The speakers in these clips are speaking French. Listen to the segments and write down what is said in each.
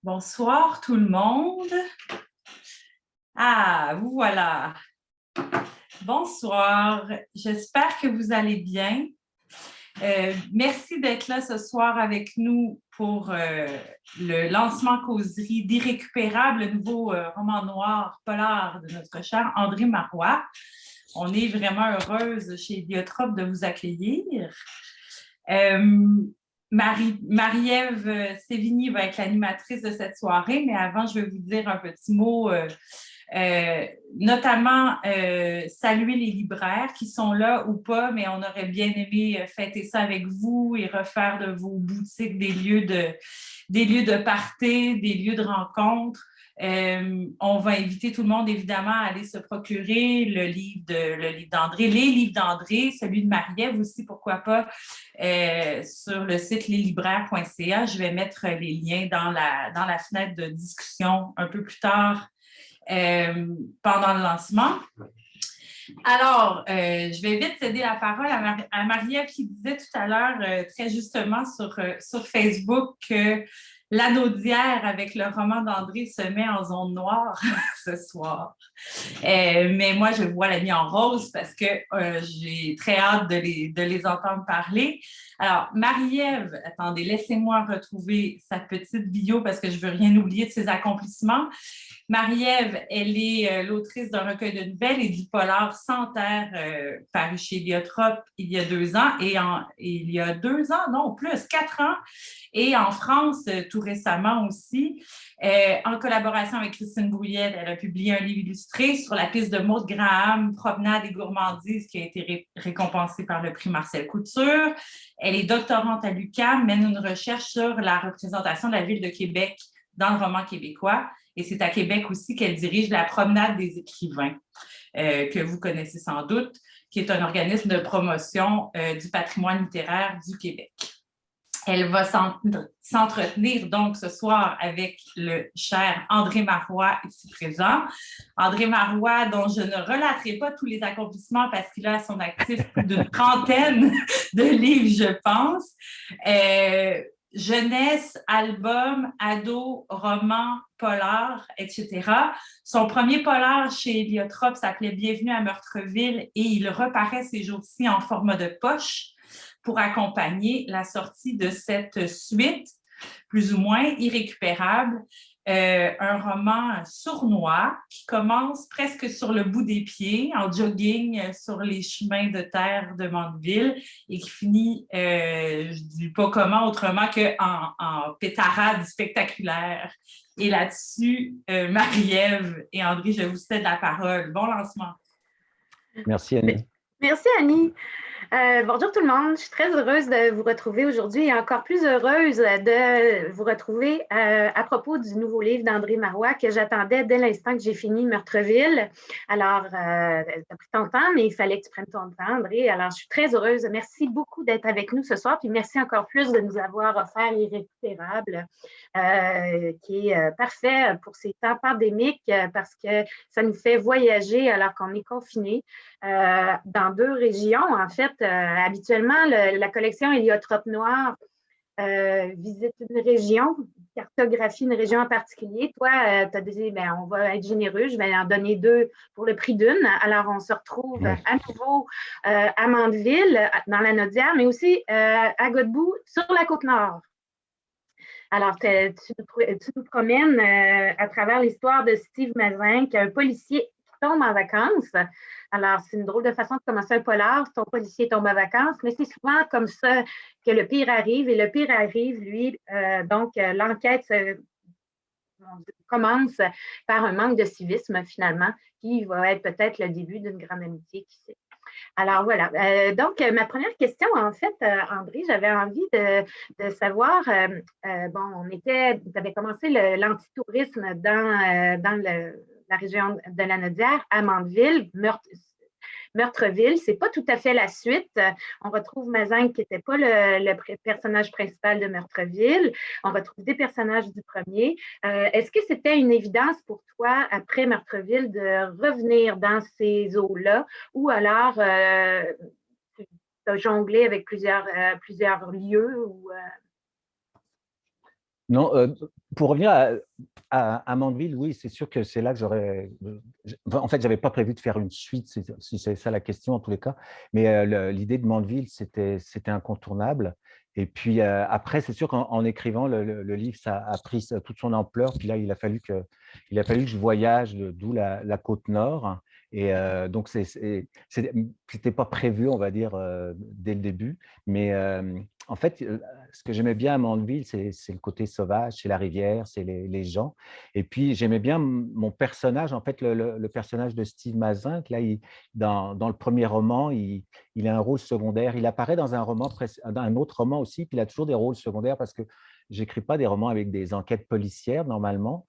Bonsoir tout le monde. Ah, vous voilà. Bonsoir. J'espère que vous allez bien. Merci d'être là ce soir avec nous pour le lancement causerie d'Irrécupérable, le nouveau roman noir polar de notre cher André Marois. On est vraiment heureuse chez Idiotrope de vous accueillir. Marie-Ève Sévigny va être l'animatrice de cette soirée, mais avant, je vais vous dire un petit mot, notamment saluer les libraires qui sont là ou pas, mais on aurait bien aimé fêter ça avec vous et refaire de vos boutiques des lieux de party, des lieux de rencontre. On va inviter tout le monde, évidemment, à aller se procurer le livre d'André, les livres d'André, celui de Marie-Ève aussi, pourquoi pas, sur le site leslibraires.ca. Je vais mettre les liens dans la fenêtre de discussion un peu plus tard pendant le lancement. Alors, je vais vite céder la parole à Marie-Ève qui disait tout à l'heure, très justement sur Facebook, que l'anneau d'hier avec le roman d'André se met en zone noire ce soir. Mais moi, je vois la vie en rose parce que j'ai très hâte de les entendre parler. Alors, Marie-Ève, attendez, laissez-moi retrouver sa petite bio parce que je ne veux rien oublier de ses accomplissements. Marie-Ève, elle est l'autrice d'un recueil de nouvelles et du polar Sans terre, paru chez Idiotrope il y a 2 ans, il y a 2 ans, non, plus, 4 ans, et en France, tout récemment aussi. En collaboration avec Christine Brouillette, elle a publié un livre illustré sur la piste de Maud Graham, Promenade et gourmandise, qui a été récompensé par le prix Marcel Couture. Elle est doctorante à l'UQAM, mène une recherche sur la représentation de la ville de Québec dans le roman québécois. Et c'est à Québec aussi qu'elle dirige la Promenade des écrivains, que vous connaissez sans doute, qui est un organisme de promotion du patrimoine littéraire du Québec. Elle va s'entretenir donc ce soir avec le cher André Marois ici présent. André Marois, dont je ne relaterai pas tous les accomplissements parce qu'il a à son actif plus d'une trentaine de livres, je pense. Jeunesse, album, ado, roman, polar, etc. Son premier polar chez Eliotrope s'appelait Bienvenue à Meurtreville et il reparaît ces jours-ci en format de poche pour accompagner la sortie de cette suite, plus ou moins irrécupérable, un roman sournois qui commence presque sur le bout des pieds, en jogging sur les chemins de terre de Mandeville et qui finit, je ne dis pas comment autrement qu'en pétarade spectaculaire. Et là-dessus, Marie-Ève et André, je vous cède la parole. Bon lancement. Merci, Annie. Merci, Annie. Bonjour tout le monde, je suis très heureuse de vous retrouver aujourd'hui et encore plus heureuse de vous retrouver à propos du nouveau livre d'André Marois que j'attendais dès l'instant que j'ai fini Meurtreville. Alors, ça a pris ton temps, mais il fallait que tu prennes ton temps, André. Alors, je suis très heureuse. Merci beaucoup d'être avec nous ce soir, puis merci encore plus de nous avoir offert Irrécupérable, qui est parfait pour ces temps pandémiques parce que ça nous fait voyager alors qu'on est confinés dans 2 régions, en fait. Habituellement, la collection Héliotrope Noir visite une région, cartographie une région en particulier. Toi, tu as dit, ben, on va être généreux, je vais en donner 2 pour le prix d'une. Alors, on se retrouve à nouveau à Mandeville, dans la Naudière, mais aussi à Godbout, sur la Côte-Nord. Alors, tu nous promènes à travers l'histoire de Steve Mazin, qui est un policier qui tombe en vacances. Alors, c'est une drôle de façon de commencer un polar. Ton policier tombe en vacances, mais c'est souvent comme ça que le pire arrive. Et le pire arrive, lui, l'enquête commence par un manque de civisme, finalement, qui va être peut-être le début d'une grande amitié, qui sait. Alors, voilà. Donc, ma première question, en fait, André, j'avais envie de savoir, tu avais commencé l'antitourisme dans la région de la Naudière, à Mandeville, Meurtreville. C'est pas tout à fait la suite. On retrouve Mazin qui n'était pas le personnage principal de Meurtreville. On retrouve des personnages du premier. Est-ce que c'était une évidence pour toi, après Meurtreville, de revenir dans ces eaux-là ou alors tu as jonglé avec plusieurs lieux? Non, pour revenir à Mandeville, oui, c'est sûr que c'est là que j'aurais. En fait, j'avais pas prévu de faire une suite, si c'est ça la question en tous les cas. Mais l'idée de Mandeville, c'était incontournable. Et puis après, c'est sûr qu'en écrivant le livre, ça a pris toute son ampleur. Puis là, il a fallu que je voyage, d'où la côte nord. Et donc, c'était pas prévu, on va dire, dès le début. Mais en fait, ce que j'aimais bien à Mandeville, c'est le côté sauvage, c'est la rivière, c'est les gens. Et puis, j'aimais bien mon personnage, en fait, le personnage de Steve Mazinck. Là, dans le premier roman, il a un rôle secondaire. Il apparaît dans dans un autre roman aussi, puis il a toujours des rôles secondaires parce que j'écris pas des romans avec des enquêtes policières normalement,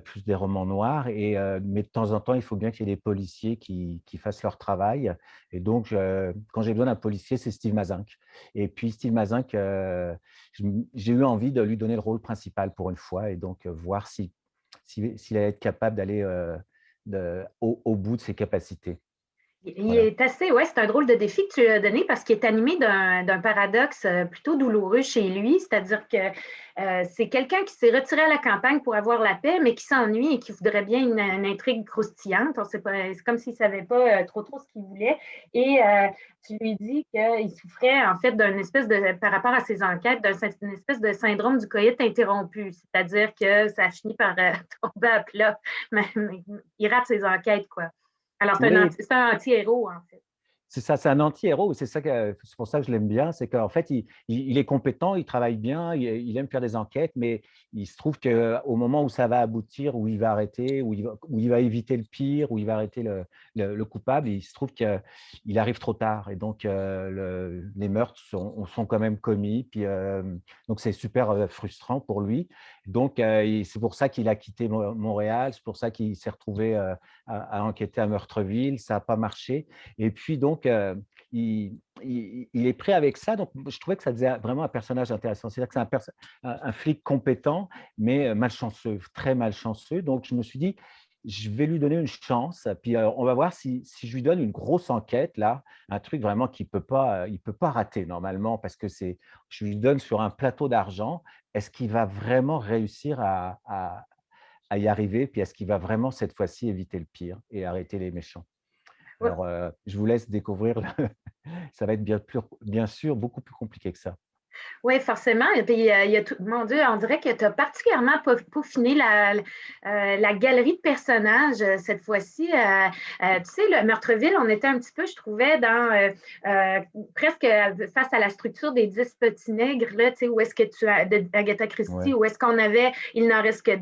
plus des romans noirs. Mais de temps en temps, il faut bien qu'il y ait des policiers qui fassent leur travail. Et donc, quand j'ai besoin d'un policier, c'est Steve Mazinck. Et puis, Steve Mazinck, j'ai eu envie de lui donner le rôle principal pour une fois et donc voir s'il allait être capable d'aller au bout de ses capacités. Il Voilà. est assez, ouais, c'est un drôle de défi que tu lui as donné parce qu'il est animé d'un paradoxe plutôt douloureux chez lui, c'est-à-dire que c'est quelqu'un qui s'est retiré à la campagne pour avoir la paix, mais qui s'ennuie et qui voudrait bien une intrigue croustillante. On sait pas, c'est comme s'il ne savait pas trop ce qu'il voulait. Et tu lui dis qu'il souffrait en fait d'une espèce de, par rapport à ses enquêtes, d'une espèce de syndrome du coït interrompu, c'est-à-dire que ça finit par tomber à plat, mais il rate ses enquêtes, quoi. Alors, Oui, c'est un anti-héros, en fait. c'est ça, c'est un anti-héros. C'est pour ça que je l'aime bien. C'est qu'en fait, il est compétent, il travaille bien, il aime faire des enquêtes, mais il se trouve qu'au moment où ça va aboutir, où il va arrêter, où il va éviter le pire, où il va arrêter le coupable, il se trouve qu'il arrive trop tard. Et donc, les meurtres sont quand même commis. Puis, donc, c'est super frustrant pour lui. Donc, c'est pour ça qu'il a quitté Montréal. C'est pour ça qu'il s'est retrouvé à enquêter à Meurtreville. Ça n'a pas marché. Et puis, donc, il est prêt avec ça. Donc, je trouvais que ça faisait vraiment un personnage intéressant. C'est-à-dire que c'est un flic compétent, mais malchanceux, très malchanceux. Donc, je me suis dit, je vais lui donner une chance. Puis, on va voir si je lui donne une grosse enquête, là, un truc vraiment qu'il il peut pas rater normalement, parce que je lui donne sur un plateau d'argent. Est-ce qu'il va vraiment réussir à y arriver? Puis, est-ce qu'il va vraiment, cette fois-ci, éviter le pire et arrêter les méchants? Alors, je vous laisse découvrir. Ça va être bien sûr beaucoup plus compliqué que ça. Oui, forcément. Et puis, il y a tout, mon Dieu, on dirait que tu as particulièrement peaufiné la galerie de personnages cette fois-ci. Tu sais, le Meurtreville, on était un petit peu, je trouvais, dans presque face à la structure des 10 petits nègres, là, tu sais, où est-ce que tu as, d'Agatha Christie, Ouais, où est-ce qu'on avait, il n'en reste que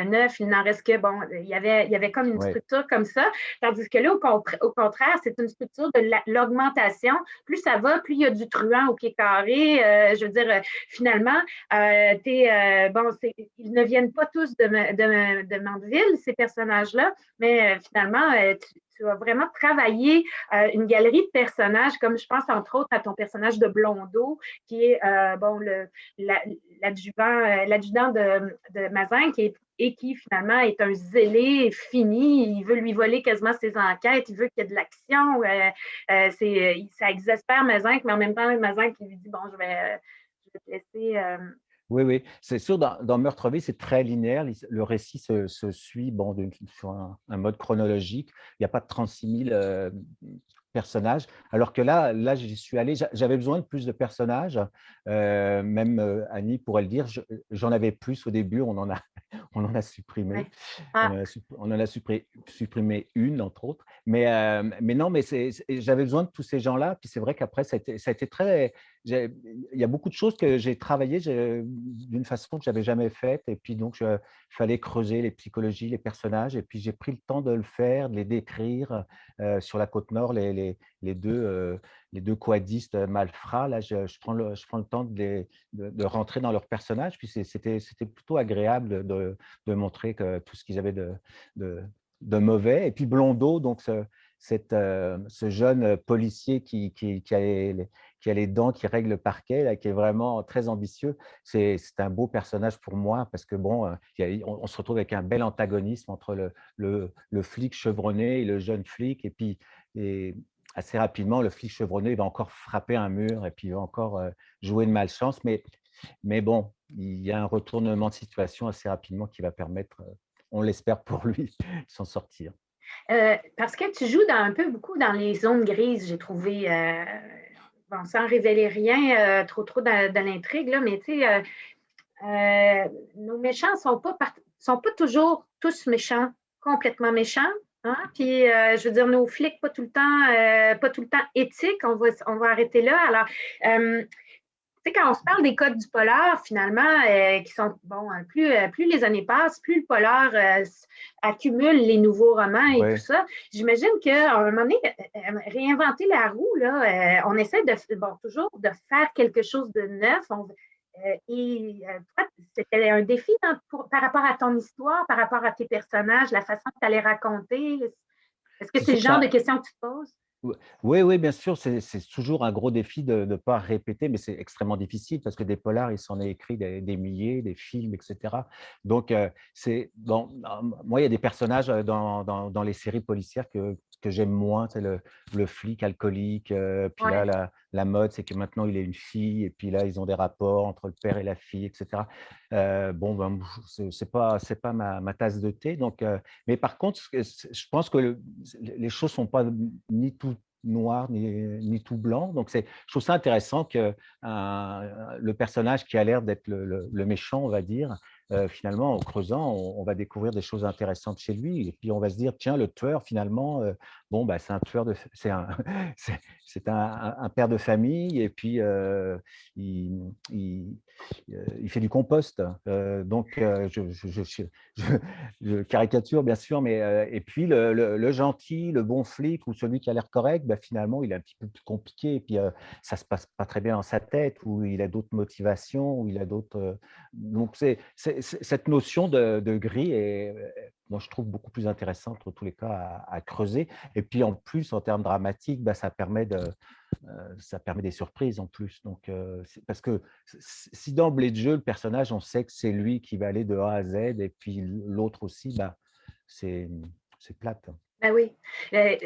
9, il n'en reste que, bon, il y avait comme une ouais, structure comme ça. Tandis que là, au contraire, c'est une structure de l'augmentation. Plus ça va, plus il y a du truand au pied carré. Je veux dire, finalement, bon, ils ne viennent pas tous de Mandeville, ces personnages-là, mais finalement, tu as vraiment travaillé une galerie de personnages, comme je pense entre autres à ton personnage de Blondeau, qui est bon, l'adjudant de Mazin, et qui finalement est un zélé fini. Il veut lui voler quasiment ses enquêtes, il veut qu'il y ait de l'action. Ça exaspère Mazin, mais en même temps, Mazin qui lui dit bon, je vais te laisser. oui, oui. C'est sûr, dans Meurtreville, c'est très linéaire. Le récit se suit bon, sur un mode chronologique. Il n'y a pas de 36 000 personnages. Alors que là, j'y suis allé. J'avais besoin de plus de personnages. Même Annie pourrait le dire. J'en avais plus au début. On en a supprimé. Ouais. Ah, On en a supprimé une, entre autres. Mais non, mais j'avais besoin de tous ces gens-là. Puis c'est vrai qu'après, ça a été très. Il y a beaucoup de choses que j'ai travaillées d'une façon que je n'avais jamais faite. Et puis, donc, il fallait creuser les psychologies, les personnages. Et puis, j'ai pris le temps de le faire, de les décrire sur la côte nord, les deux quadistes malfrats. Là, je prends le temps de rentrer dans leurs personnages. Puis, c'était plutôt agréable de montrer que tout ce qu'ils avaient de, de mauvais. Et puis, Blondeau, donc, ce jeune policier qui a les dents qui règle le parquet, là, qui est vraiment très ambitieux. C'est un beau personnage pour moi parce que bon, on se retrouve avec un bel antagonisme entre le flic chevronné et le jeune flic. Et puis, assez rapidement, le flic chevronné va encore frapper un mur et puis il va encore jouer de malchance. Mais Mais bon, il y a un retournement de situation assez rapidement qui va permettre, on l'espère pour lui, de s'en sortir. Parce que tu joues un peu beaucoup dans les zones grises, j'ai trouvé, bon, sans révéler rien trop de l'intrigue, là, mais tu sais, nos méchants ne sont pas toujours tous méchants, complètement méchants. Hein? Puis, je veux dire, nos flics, pas tout le temps éthiques, on va arrêter là. Alors, tu sais, quand on se parle des codes du polar, finalement, qui sont, bon, plus les années passent, plus le polar accumule les nouveaux romans et tout Ouais. ça. J'imagine qu'à un moment donné, réinventer la roue, là, on essaie toujours de faire quelque chose de neuf. Toi, c'était un défi par rapport à ton histoire, par rapport à tes personnages, la façon que tu allais raconter. Est-ce que C'est c'est le sûr que genre de ça. questions que tu te poses? Oui, oui, bien sûr, c'est toujours un gros défi de ne pas répéter, mais c'est extrêmement difficile parce que des polars, il s'en est écrit des milliers, des films, et cetera. Donc, c'est bon, moi, il y a des personnages, dans les séries policières que j'aime moins. C'est le flic alcoolique, puis là, Ouais. la mode, c'est que maintenant, il est une fille et puis là, ils ont des rapports entre le père et la fille, et cetera. Bon, ben, c'est pas ma tasse de thé. Donc, mais par contre, je pense que les choses sont pas ni tout noir ni tout blanc. Donc, je trouve ça intéressant que le personnage qui a l'air d'être le méchant, on va dire, finalement, en creusant, on va découvrir des choses intéressantes chez lui. Et puis, on va se dire, tiens, le tueur, finalement, bon, bah, c'est un tueur c'est c'est un père de famille. Et puis, il fait du compost. Donc, je caricature, bien sûr, mais et puis le gentil, le bon flic ou celui qui a l'air correct, bah, finalement, il est un petit peu plus compliqué et puis ça se passe pas très bien dans sa tête, ou il a d'autres motivations, ou il a d'autres. Donc, cette notion de gris est, moi, je trouve beaucoup plus intéressante, en tous les cas, à creuser. Et puis, en plus, en termes dramatiques, bah, ça permet des surprises en plus. Donc, parce que si d'emblée de jeu, le personnage, on sait que c'est lui qui va aller de A à Z, et puis l'autre aussi, bah, c'est c'est plate. Ben oui. Euh,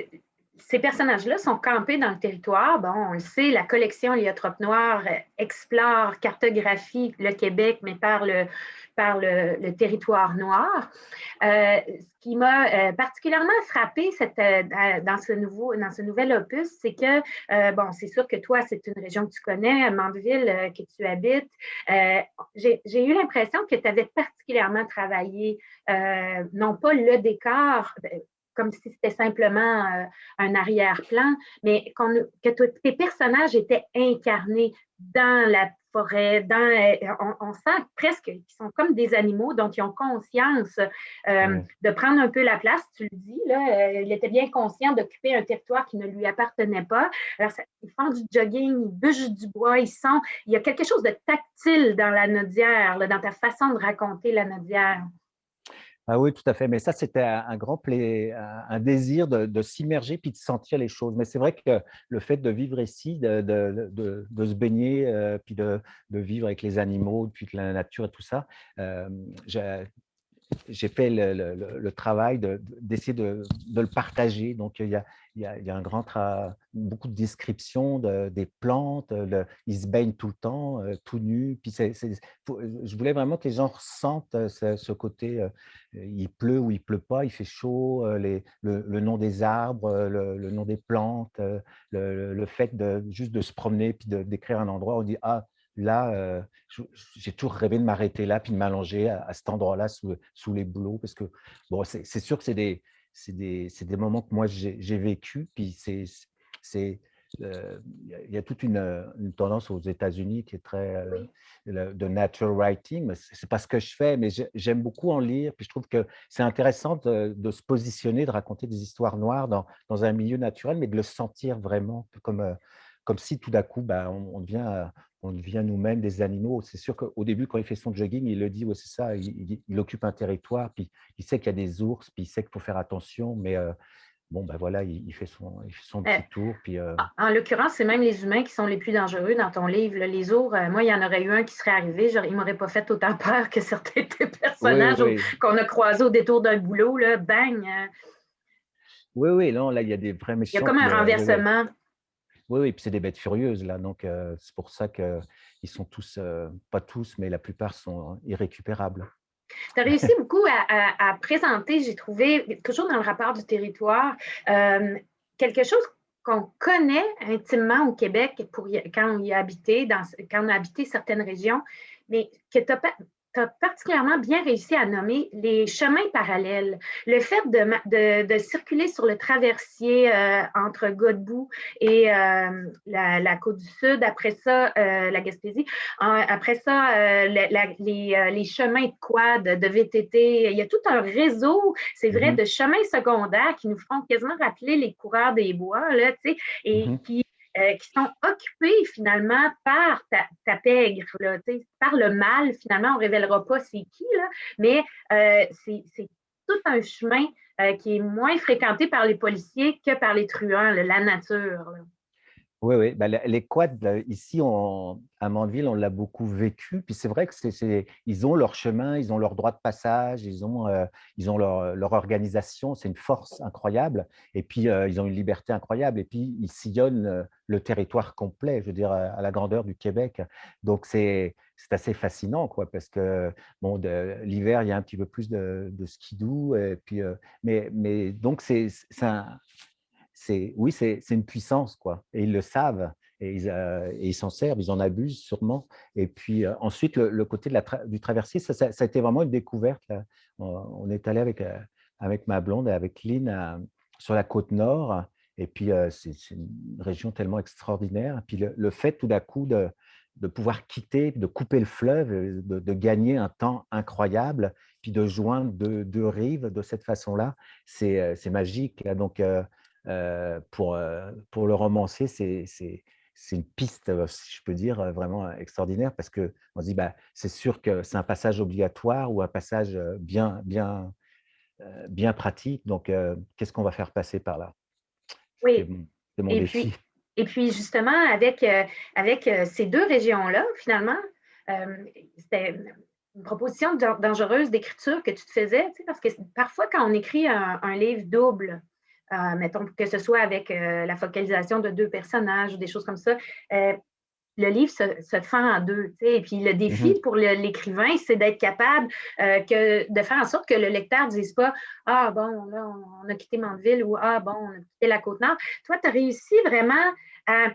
Ces personnages-là sont campés dans le territoire. Bon, on le sait, la collection Liotrope Noir explore, cartographie le Québec, mais par le territoire noir. Ce qui m'a particulièrement frappé dans ce nouvel opus, c'est que, bon, c'est sûr que toi, c'est une région que tu connais, Mandeville, que tu habites. J'ai eu l'impression que tu avais particulièrement travaillé, non pas le décor, comme si c'était simplement un arrière-plan, mais que tes personnages étaient incarnés dans la forêt, on sent presque qu'ils sont comme des animaux, donc ils ont conscience Ouais. de prendre un peu la place, tu le dis, là, il était bien conscient d'occuper un territoire qui ne lui appartenait pas. Alors, ils font du jogging, ils bûchent du bois, il y a quelque chose de tactile dans la Nodière, là, dans ta façon de raconter la Nodière. Ah oui, tout à fait. Mais ça, c'était un grand un désir de s'immerger puis de sentir les choses. Mais c'est vrai que le fait de vivre ici, de se baigner, puis de vivre avec les animaux, puis la nature et tout ça, euh, j'ai j'ai fait le travail d'essayer de le partager. Donc, il y a un beaucoup de descriptions des plantes. Ils se baignent tout le temps, tout nus. Puis je voulais vraiment que les gens ressentent ce côté, il pleut ou il pleut pas, il fait chaud, le nom des arbres, le nom des plantes, le fait juste de se promener puis de décrire un endroit. On dit, ah, là, j'ai toujours rêvé de m'arrêter là, puis de m'allonger à cet endroit-là sous les bouleaux, parce que bon, c'est sûr que c'est des moments que moi j'ai vécu, puis c'est il y a toute une tendance aux États-Unis qui est très Oui. de nature writing, mais c'est pas ce que je fais, mais j'aime beaucoup en lire, puis je trouve que c'est intéressant de se positionner, de raconter des histoires noires dans un milieu naturel, mais de le sentir vraiment comme si tout d'un coup, bah, on devient nous-mêmes des animaux. C'est sûr qu'au début, quand il fait son jogging, il le dit, ouais, c'est ça, il occupe un territoire, puis il sait qu'il y a des ours, puis il sait qu'il faut faire attention, mais bon, ben voilà, il fait son Euh, petit tour, puis En l'occurrence, c'est même les humains qui sont les plus dangereux dans ton livre, là. Les ours, moi, il y en aurait eu un qui serait arrivé, il ne m'aurait pas fait autant peur que certains de tes oui, personnages oui, qu'on a croisés au détour d'un boulot, là, bang! oui, oui, non, là, il y a des vrais Il y a méchants, comme un puis renversement. oui, oui, puis c'est des bêtes furieuses, là, donc c'est pour ça que ils sont tous, pas tous, mais la plupart sont irrécupérables. Tu as réussi beaucoup à présenter, j'ai trouvé, toujours dans le rapport du territoire, quelque chose qu'on connaît intimement au Québec quand on y a habité, quand on a habité certaines régions, mais que tu as particulièrement bien réussi à nommer les chemins parallèles. Le fait de circuler sur le traversier entre Godbout et la Côte-du-Sud, après ça, la Gaspésie, après ça, les chemins de quad, de VTT, il y a tout un réseau, c'est vrai, de chemins secondaires qui nous font quasiment rappeler les coureurs des bois, là, tu sais, et qui sont occupés finalement par ta pègre, là, par le mal. Finalement, on ne révélera pas c'est qui, là, mais c'est tout un chemin qui est moins fréquenté par les policiers que par les truands, là, la nature. Là. Oui, oui. Bah, les quads, ici, à Mandeville, on l'a beaucoup vécu. Puis c'est vrai que ils ont leur chemin, ils ont leur droit de passage, ils ont leur organisation. C'est une force incroyable. Et puis, ils ont une liberté incroyable. Et puis, ils sillonnent le territoire complet, je veux dire, à la grandeur du Québec. Donc, c'est assez fascinant, quoi, parce que bon, l'hiver, il y a un petit peu plus de skidoo. Et puis, mais donc, oui, c'est une puissance, quoi. Et ils le savent et ils s'en servent, ils en abusent sûrement. Et puis ensuite, le côté du traversier, ça a été vraiment une découverte, là. On est allé avec ma blonde et avec Lynn sur la côte nord. Et puis, c'est une région tellement extraordinaire. Et puis, le fait tout d'un coup de pouvoir quitter, de couper le fleuve, de gagner un temps incroyable, puis de joindre deux rives de cette façon-là, c'est magique, là. Donc, pour le romancier, c'est une piste, si je peux dire, vraiment extraordinaire parce qu'on se dit, bah, c'est sûr que c'est un passage obligatoire ou un passage bien pratique. Donc, qu'est-ce qu'on va faire passer par là? C'était Oui. mon Et défi. puis, et puis justement, avec ces deux régions-là, finalement, c'était une proposition dangereuse d'écriture que tu te faisais, tu sais, parce que parfois, quand on écrit un livre double, mettons que ce soit avec la focalisation de deux personnages ou des choses comme ça, le livre se fend en deux. Tu sais. Et puis le défi pour l'écrivain, c'est d'être capable de faire en sorte que le lecteur ne dise pas Ah bon, là, on a quitté Mandeville ou Ah bon, on a quitté la Côte-Nord. Toi, tu as réussi vraiment à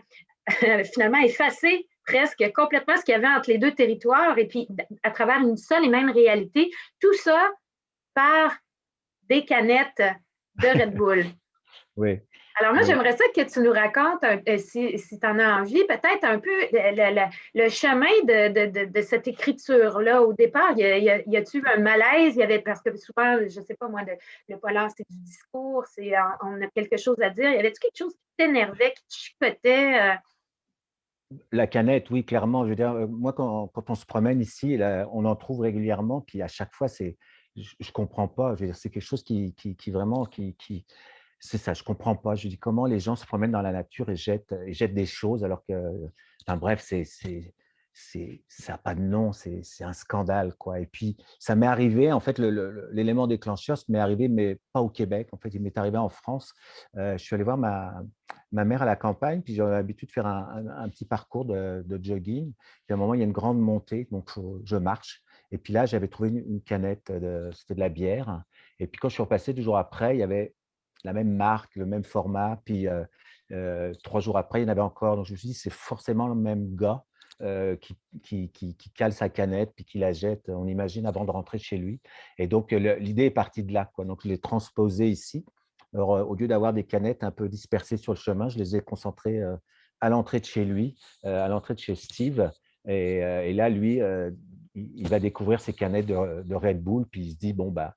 finalement effacer presque complètement ce qu'il y avait entre les deux territoires et puis à travers une seule et même réalité, tout ça par des canettes de Red Bull. Oui. Alors moi, Oui. j'aimerais ça que tu nous racontes, si tu en as envie, peut-être un peu le chemin de cette écriture-là. Au départ, y a-t-il un malaise? Parce que souvent, je ne sais pas moi, le polar, c'est du discours, on a quelque chose à dire. Y avait-tu quelque chose qui t'énervait, qui te chicotait? La canette, oui, clairement. Je veux dire, moi, quand on se promène ici, là, on en trouve régulièrement, puis à chaque fois, je comprends pas. Je veux dire, c'est quelque chose qui vraiment, c'est ça, je comprends pas. Je dis comment les gens se promènent dans la nature et jettent des choses alors que, enfin bref, ça n'a pas de nom, c'est un scandale, quoi. Et puis, ça m'est arrivé, en fait, l'élément déclencheur, ça m'est arrivé, mais pas au Québec. En fait, il m'est arrivé en France. Je suis allé voir ma mère à la campagne, puis j'avais l'habitude de faire un petit parcours de jogging. Puis à un moment, il y a une grande montée, donc je marche. Et puis là, j'avais trouvé une canette, c'était de la bière. Et puis quand je suis repassé 2 jours après, il y avait la même marque, le même format. Puis 3 jours après, il y en avait encore. Donc je me suis dit, c'est forcément le même gars qui cale sa canette puis qui la jette, on imagine, avant de rentrer chez lui. Et donc l'idée est partie de là, quoi. Donc je l'ai transposé ici. Alors, au lieu d'avoir des canettes un peu dispersées sur le chemin, je les ai concentrées à l'entrée de chez lui, à l'entrée de chez Steve. Et là, lui, il va découvrir ces canettes de Red Bull, puis il se dit, bon, bah,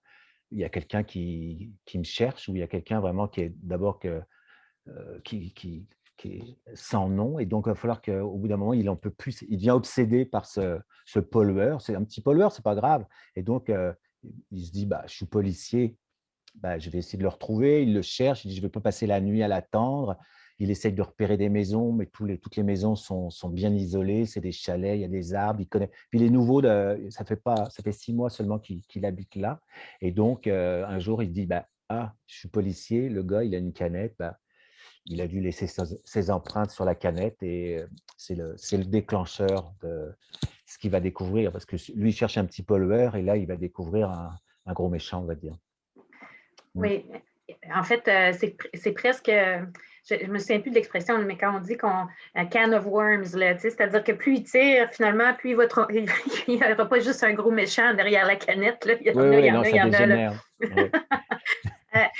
il y a quelqu'un qui me cherche ou il y a quelqu'un vraiment qui est d'abord qui est sans nom. Et donc, il va falloir qu'au bout d'un moment, il en peut plus. Il devient obsédé par ce pollueur. C'est un petit pollueur, c'est pas grave. Et donc, il se dit, bah, je suis policier, bah, je vais essayer de le retrouver. Il le cherche, il dit, je ne vais pas passer la nuit à l'attendre. Il essaye de repérer des maisons, mais toutes les maisons sont bien isolées. C'est des chalets, il y a des arbres. Il connaît. Puis les nouveaux, ça fait 6 mois seulement qu'il habite là. Et donc, un jour, il dit, bah, ah, je suis policier. Le gars, il a une canette. Bah, il a dû laisser ses empreintes sur la canette et c'est le déclencheur de ce qu'il va découvrir parce que lui il cherche un petit pollueur et là il va découvrir un gros méchant, on va dire. Oui, en fait, c'est presque, je me souviens plus de l'expression, mais quand on dit qu'on un can of worms, là, c'est-à-dire que plus il tire, finalement, plus il n'y aura pas juste un gros méchant derrière la canette. Là. Il y en a, il y en Non, a, il ça y en a. Là. dégénère. Oui.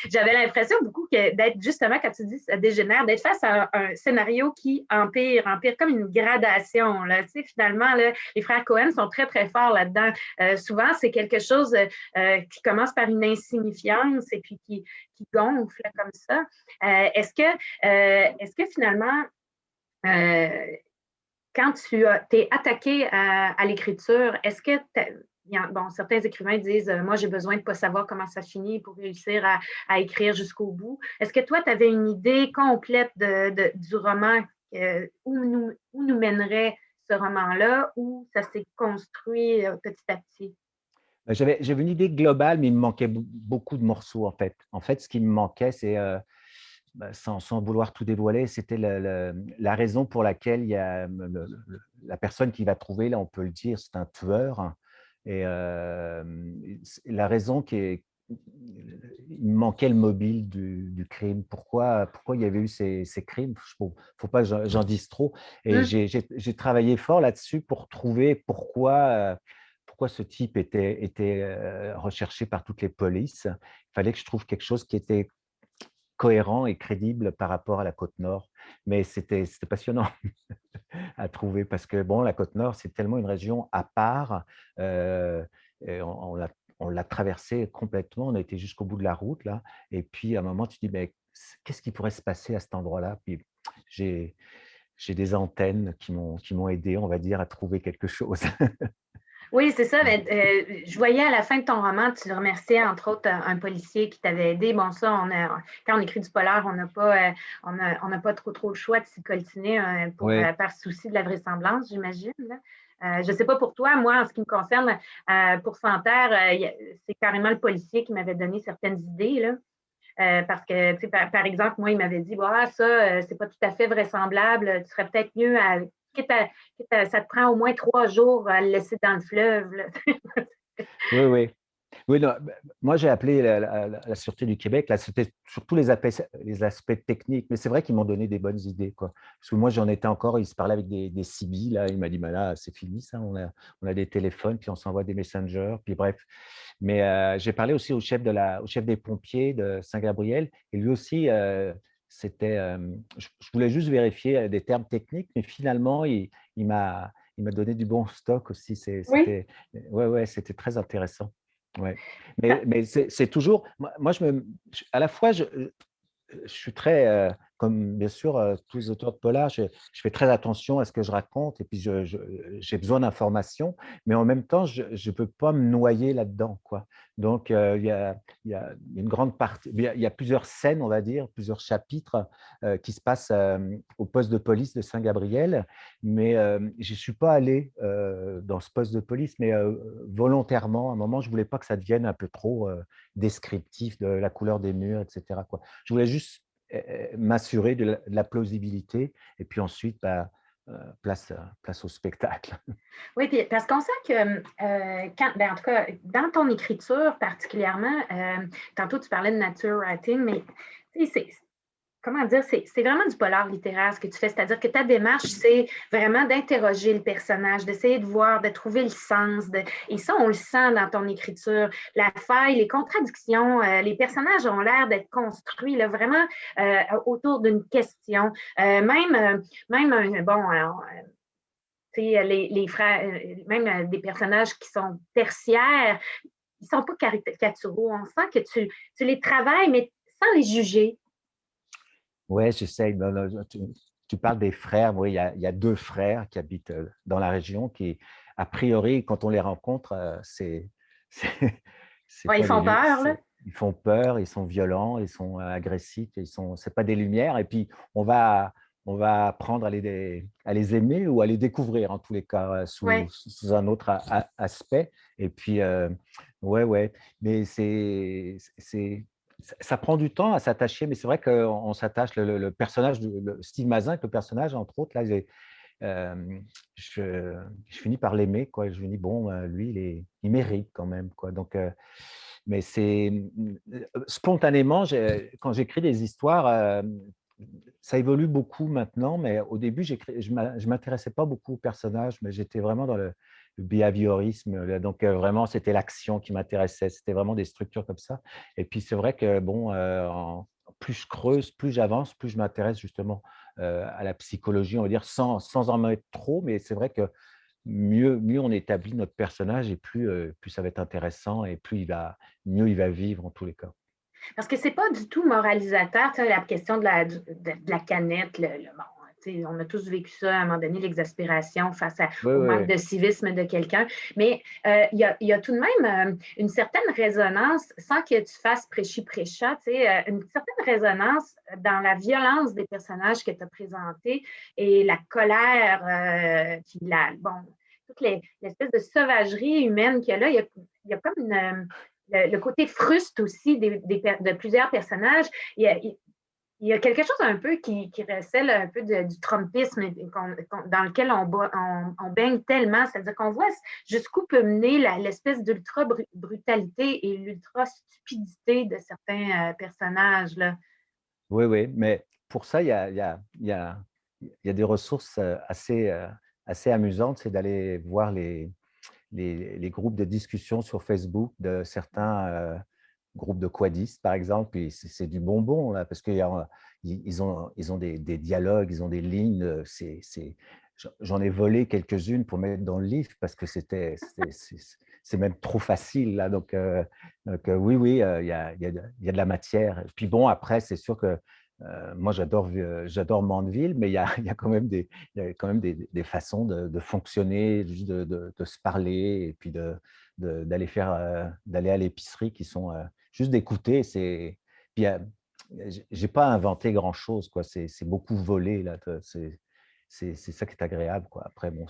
J'avais l'impression beaucoup d'être justement, quand tu dis ça dégénère, d'être face à un scénario qui empire comme une gradation. Là. Tu sais, finalement, là, les frères Cohen sont très, très forts là-dedans. Souvent, c'est quelque chose qui commence par une insignifiance et puis qui gonfle comme ça. Est-ce que finalement, quand tu t'es attaqué à l'écriture, est-ce que bon, certains écrivains disent moi, j'ai besoin de ne pas savoir comment ça finit pour réussir à écrire jusqu'au bout. Est-ce que toi, tu avais une idée complète du roman où nous mènerait ce roman-là, ou ça s'est construit petit à petit? J'avais une idée globale, mais il me manquait beaucoup de morceaux en fait. En fait, ce qui me manquait, c'est sans vouloir tout dévoiler, c'était la raison pour laquelle il y a la personne qui va trouver, là, on peut le dire, c'est un tueur. Et la raison il me manquait le mobile du crime. Pourquoi il y avait eu ces crimes? Il ne faut pas que j'en dise trop. Et j'ai travaillé fort là-dessus pour trouver pourquoi ce type était recherché par toutes les polices. Il fallait que je trouve quelque chose qui était cohérent et crédible par rapport à la Côte-Nord. Mais c'était passionnant à trouver parce que, bon, la Côte-Nord, c'est tellement une région à part. Et on l'a traversée complètement. On a été jusqu'au bout de la route, là. Et puis, à un moment, tu te dis, mais qu'est-ce qui pourrait se passer à cet endroit-là? Puis, j'ai des antennes qui m'ont aidé, on va dire, à trouver quelque chose. Oui, c'est ça. Mais, je voyais à la fin de ton roman, tu remerciais entre autres un policier qui t'avait aidé. Bon, ça, quand on écrit du polar, on n'a pas trop le choix de s'y coltiner Oui, par souci de la vraisemblance, j'imagine. Je ne sais pas pour toi, moi, en ce qui me concerne, pour Santerre, c'est carrément le policier qui m'avait donné certaines idées, là. Parce que, tu sais, par exemple, moi, il m'avait dit, bah, ça, c'est pas tout à fait vraisemblable, tu serais peut-être mieux ça te prend au moins 3 jours à le laisser dans le fleuve. Là. oui, oui. Oui, non, moi j'ai appelé la Sûreté du Québec, là c'était surtout les aspects techniques, mais c'est vrai qu'ils m'ont donné des bonnes idées, quoi. Parce que moi j'en étais encore, ils se parlaient avec des CB, là, il m'a dit, bah là c'est fini ça, on a des téléphones, puis on s'envoie des messengers, puis bref. Mais j'ai parlé aussi au chef des pompiers de Saint-Gabriel, et lui aussi, je voulais juste vérifier des termes techniques, mais finalement il m'a donné du bon stock aussi, Oui. ouais, c'était très intéressant. Ouais. Mais c'est toujours, moi à la fois, je suis très, comme bien sûr tous les auteurs de polar, je fais très attention à ce que je raconte et puis j'ai besoin d'informations, mais en même temps, je ne peux pas me noyer là-dedans, quoi. Donc, il y a une grande partie, il y a plusieurs scènes, on va dire, plusieurs chapitres qui se passent au poste de police de Saint-Gabriel, mais je ne suis pas allé dans ce poste de police, mais volontairement, à un moment, je ne voulais pas que ça devienne un peu trop descriptif de la couleur des murs, etc., quoi. Je voulais juste m'assurer de la plausibilité et puis ensuite, place au spectacle. Oui, puis parce qu'on sent que, en tout cas, dans ton écriture particulièrement, tantôt tu parlais de nature writing, mais comment dire, c'est vraiment du polar littéraire ce que tu fais, c'est-à-dire que ta démarche, c'est vraiment d'interroger le personnage, d'essayer de voir, de trouver le sens, et ça, on le sent dans ton écriture, la faille, les contradictions, les personnages ont l'air d'être construits là, vraiment autour d'une question. Les frères, même des personnages qui sont tertiaires, ils ne sont pas caricaturaux. On sent que tu les travailles, mais sans les juger. Ouais, j'essaye. Non, non, tu parles des frères. Oui, il y a deux frères qui habitent dans la région qui, a priori, quand on les rencontre, c'est c'est Ouais, ils pas font peur, là. ils font peur, ils sont violents, ils sont agressifs, c'est pas des lumières. Et puis, on va apprendre à les aimer ou à les découvrir, en tous les cas, Ouais. sous un autre aspect. Et puis, ouais, ouais. Mais ça prend du temps à s'attacher, mais c'est vrai qu'on s'attache. Le personnage, Steve Mazin, le personnage, entre autres, là, je finis par l'aimer, quoi. Je me dis, bon, lui, il mérite quand même, quoi. Donc, mais spontanément, quand j'écris des histoires, ça évolue beaucoup maintenant, mais au début, je ne m'intéressais pas beaucoup aux personnages, mais j'étais vraiment dans le behaviorisme. Donc, vraiment, c'était l'action qui m'intéressait. C'était vraiment des structures comme ça. Et puis, c'est vrai que, bon, plus je creuse, plus j'avance, plus je m'intéresse justement à la psychologie, on va dire, sans en mettre trop. Mais c'est vrai que mieux on établit notre personnage et plus ça va être intéressant et mieux il va vivre en tous les cas. Parce que c'est pas du tout moralisateur, tu sais, la question de la canette, bon, tu sais, on a tous vécu ça à un moment donné, l'exaspération face Oui, au oui, manque oui. de civisme de quelqu'un. Mais il y a tout de même une certaine résonance, sans que tu fasses prêchi-prêcha, tu sais, une certaine résonance dans la violence des personnages que tu as présentés et la colère, puis bon, toute l'espèce de sauvagerie humaine qu'il y a là. Il y a comme le côté fruste aussi de plusieurs personnages. Il y a quelque chose un peu qui recèle un peu du trumpisme dans lequel on baigne tellement, c'est-à-dire qu'on voit jusqu'où peut mener l'espèce d'ultra-brutalité et l'ultra-stupidité de certains personnages, là. Oui, oui, mais pour ça, il y a des ressources assez amusantes, c'est d'aller voir les groupes de discussion sur Facebook de certains groupes de quadistes, par exemple. Et c'est du bonbon, là, parce qu'ils ils ont des dialogues, ils ont des lignes. J'en ai volé quelques-unes pour mettre dans le livre parce que c'est même trop facile, là. Donc oui, oui, il y a de la matière. Puis bon, après, c'est sûr que moi, j'adore Mandeville, mais il y a quand même il y a quand même des façons de fonctionner, juste de se parler et puis d'aller à l'épicerie qui sont juste d'écouter. Puis j'ai pas inventé grand-chose, quoi. C'est beaucoup volé, là. C'est ça qui est agréable, quoi. Après, bon,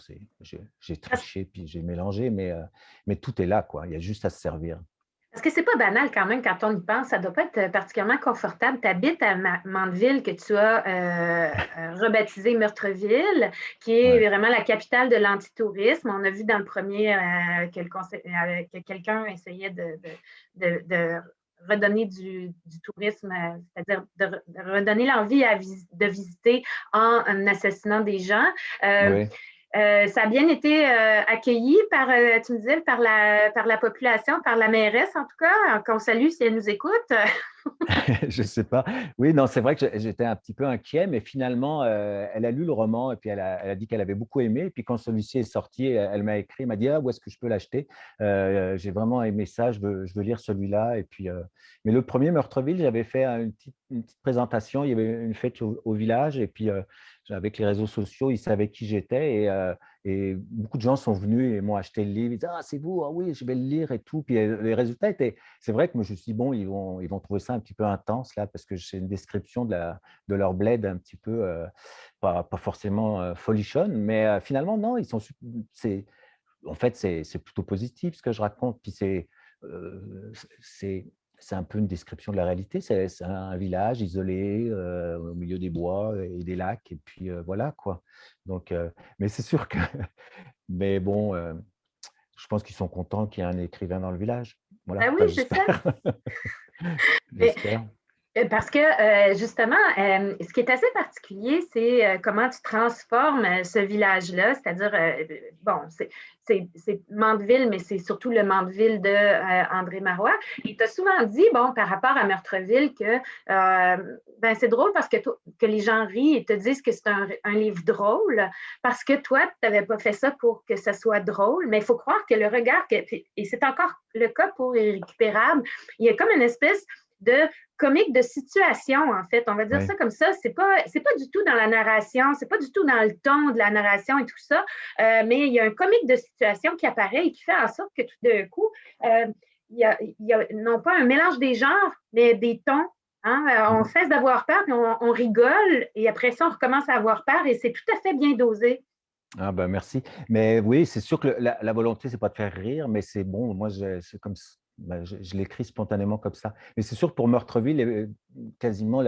j'ai triché puis j'ai mélangé, mais tout est là, quoi. Il y a juste à se servir. Parce que c'est pas banal quand même quand on y pense. Ça doit pas être particulièrement confortable. Tu habites à Mandeville, que tu as rebaptisé Meurtreville, qui est Ouais. vraiment la capitale de l'antitourisme. On a vu dans le premier que quelqu'un essayait de redonner du tourisme, c'est-à-dire de redonner l'envie de visiter en assassinant des gens. Oui. Ça a bien été accueilli tu me disais, par la population, par la mairesse en tout cas, qu'on salue si elle nous écoute. Je sais pas. Oui, non, c'est vrai que j'étais un petit peu inquiet, mais finalement, elle a lu le roman et puis elle a dit qu'elle avait beaucoup aimé. Et puis quand celui-ci est sorti, elle m'a écrit, elle m'a dit: «Ah, où est-ce que je peux l'acheter? J'ai vraiment aimé ça, je veux lire celui-là.» Et puis, mais le premier Meurtreville, j'avais fait une petite présentation. Il y avait une fête au village et puis avec les réseaux sociaux, ils savaient qui j'étais et beaucoup de gens sont venus et m'ont acheté le livre. Ils disaient: «Ah, c'est vous, ah oui, je vais le lire et tout.» Puis les résultats étaient. C'est vrai que moi, je me suis dit, bon, ils vont trouver ça un petit peu intense, là, parce que c'est une description de leur bled un petit peu, pas forcément folichonne, mais finalement, non, en fait, c'est plutôt positif ce que je raconte. Puis euh, c'est c'est un peu une description de la réalité. C'est un village isolé au milieu des bois et des lacs, et puis voilà, quoi. Donc, mais c'est sûr que, mais bon, je pense qu'ils sont contents qu'il y ait un écrivain dans le village. Voilà, Ben oui, enfin, c'est ça. j'espère. Mais J'espère. Parce que justement, ce qui est assez particulier, c'est comment tu transformes ce village-là, c'est-à-dire, bon, c'est Mandeville, mais c'est surtout le Mandeville de André Marois. Et tu as souvent dit, bon, par rapport à Meurtreville, que ben, c'est drôle parce que les gens rient et te disent que c'est un livre drôle, parce que toi, tu n'avais pas fait ça pour que ça soit drôle, mais il faut croire que le regard, et c'est encore le cas pour Irrécupérable, il y a comme une espèce de comique de situation, en fait. On va dire Oui. ça comme ça. C'est pas du tout dans la narration, c'est pas du tout dans le ton de la narration et tout ça, mais il y a un comique de situation qui apparaît et qui fait en sorte que tout d'un coup, il y a non pas un mélange des genres, mais des tons. Hein? On Mhm. cesse d'avoir peur, puis on rigole, et après ça, on recommence à avoir peur, et c'est tout à fait bien dosé. Ah ben merci. Mais oui, c'est sûr que la volonté, c'est pas de faire rire, mais c'est bon. Moi, je l'écris spontanément comme ça. Mais c'est sûr que pour Meurtreville, quasiment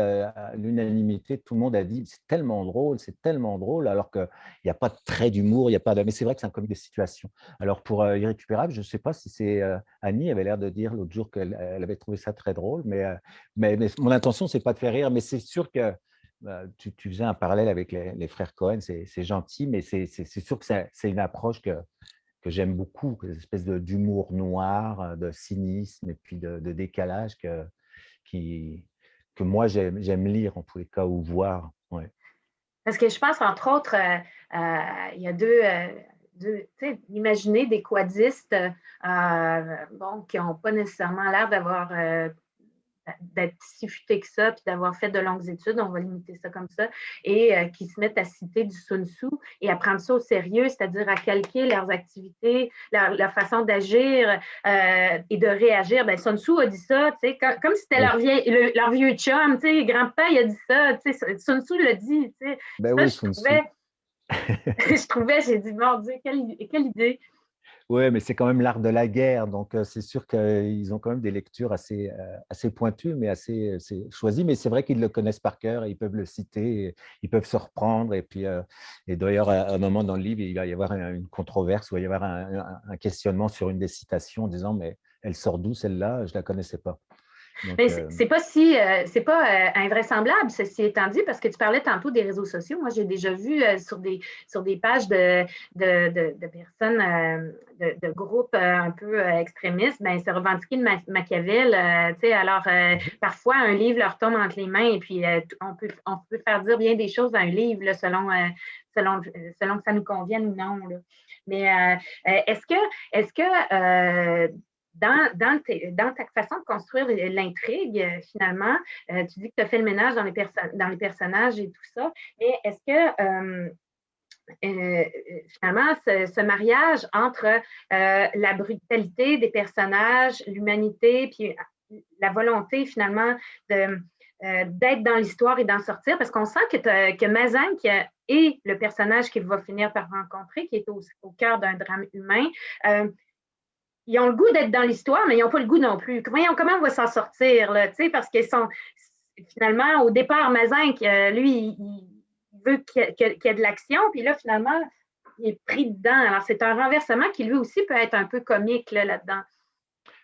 l'unanimité, tout le monde a dit c'est tellement drôle, alors qu'il n'y a pas de trait d'humour, il y a pas de... Mais c'est vrai que c'est un comique de situation. Alors pour Irrécupérable, je ne sais pas si c'est Annie avait l'air de dire l'autre jour qu'elle avait trouvé ça très drôle, mais mon intention, c'est pas de faire rire, mais c'est sûr que tu faisais un parallèle avec les frères Cohen, c'est gentil, mais c'est sûr que c'est une approche que j'aime beaucoup, cette espèce d'humour noir, de cynisme et puis de décalage qui, que moi j'aime lire en tous les cas ou voir. Ouais. Parce que je pense, entre autres, il y a tu sais, imaginez des quadistes bon, qui n'ont pas nécessairement l'air d'être si futés que ça, puis d'avoir fait de longues études, on va limiter ça comme ça, et qui se mettent à citer du Sun Tzu et à prendre ça au sérieux, c'est-à-dire à calquer leurs activités, leur façon d'agir et de réagir. Ben, Sun Tzu a dit ça, tu sais, comme si c'était leur vieux chum, tu sais, grand-père, il a dit ça, tu sais, Sun Tzu l'a dit, tu sais. Ben Ça, oui, Sun Tzu. j'ai dit, mon Dieu, quelle idée. Oui, mais c'est quand même l'art de la guerre, donc c'est sûr qu'ils ont quand même des lectures assez pointues, mais assez choisies. Mais c'est vrai qu'ils le connaissent par cœur et ils peuvent le citer, ils peuvent se reprendre. Et puis, et d'ailleurs, à un moment dans le livre, il va y avoir une controverse, il va y avoir un questionnement sur une des citations en disant, mais elle sort d'où celle-là? Je ne la connaissais pas. Mais c'est pas invraisemblable, ceci étant dit, parce que tu parlais tantôt des réseaux sociaux. Moi, j'ai déjà vu sur des pages de personnes, de groupes un peu extrémistes, ben, se revendiquer de Machiavel. Tu sais, alors, parfois, un livre leur tombe entre les mains et puis on peut faire dire bien des choses à un livre là, selon que ça nous convienne ou non. Là. Mais est-ce que dans ta façon de construire l'intrigue, finalement, tu dis que tu as fait le ménage dans les personnages et tout ça, mais est-ce que finalement, ce mariage entre la brutalité des personnages, l'humanité, puis la volonté finalement d'être dans l'histoire et d'en sortir, parce qu'on sent que Mazan, qui est le personnage qu'il va finir par rencontrer, qui est au cœur d'un drame humain, ils ont le goût d'être dans l'histoire, mais ils n'ont pas le goût non plus. Comment on va s'en sortir, là, parce qu'ils sont finalement, au départ, Mazin, lui, il veut qu'il y ait de l'action, puis là, finalement, il est pris dedans. Alors, c'est un renversement qui, lui aussi, peut être un peu comique là-dedans.